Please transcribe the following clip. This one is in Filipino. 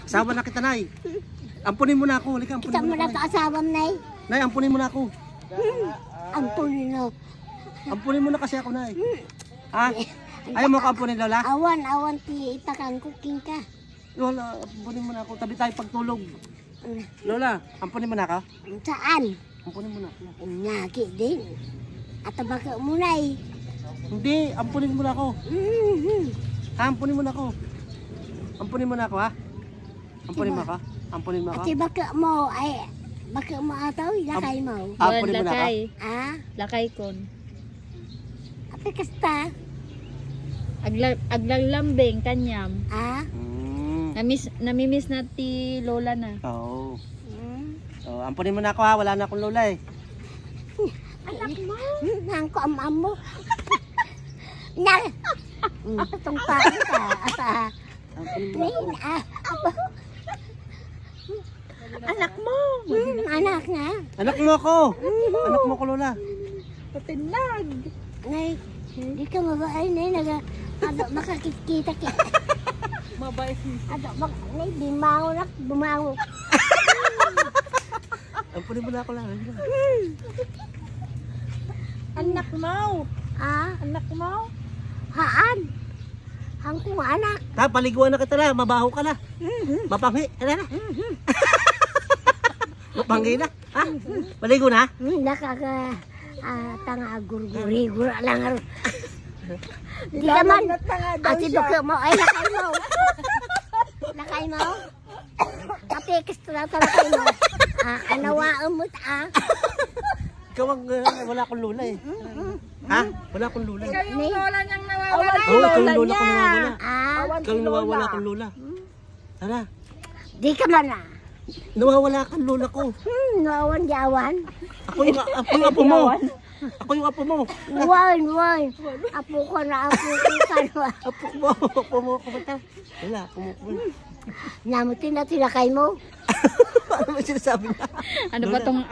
Asawa na kita, Nay. Ampunin mo na ako. Halika, ampunin Kita mo mo na na ako. to asawam, Nay. Nay, ampunin mo na ako. Ampunin mo. Ampunin mo na kasi ako, Nay. Ha? Ayaw mo ko ampunin, Lola? Awan ti itakan cooking ka. Lola, ampunin mo na ako. Tabi tayo pagtulog. Lola, ampunin mo na ako. Saan? Ampunin mo na ako. Nyaki din. At baka mo, Nay. Hindi, ampunin mo na ako. Ha, ampunin mo na ako. Ampunin mo na ako, ha? Ampunin mo ako. Ampunin mo ako. At baka mo ay baka mo ataw lakay mo. Ampunin mo na ako. Lakay. Ah, Lakay kon. api kasta. Aglalambing kanyam. Ah, Namimiss na ti Lola na. Oo. Oh, ampunin mo na ako, ha? Wala na akong Lola, eh. anak mo. Nang ko am mo. Na. Patong pa ka. Ata. Rain ah. Anak mo! Anak na. Anak mo ako. Anak mo ko, Lola. Patinag! Nay, hindi ka mabay na naga. Ado makakikita ka. Mabait. Ado nay bimango nak bumango. Ampunin mo na ako lang. Anak mo! Ah, Anak mo! haan. Hang ko anak. Ta, paliguan na kita na. Mabaho ka na. Mapanghi. Ano na? Mapanghi na. Ha? Paligo na? Nakaka tanga gurguri gura lang. Di naman. Ati baka mo ay lakay mo. Lakay mo. Tapi kestra lakay mo. Anawa mo ta. Ikaw ang wala akong Lola, eh. Ha? Wala akong Lola. Ikaw yung Lola niyang nawawala. Oo, ikaw yung Lola ko nawawala. Ah, Ikaw yung nawawala akong Lola. Tara. di ka man na. Nawawala kang Lola ko. Nawan jawan. Ako yung apo mo. Ako yung apo mo. Wan. Apo ko na apo ko kanwa. Apo mo. Kumata. Wala, apo mo. Namutin na tinakay mo. Ano ba sinasabi na? Ano ba tong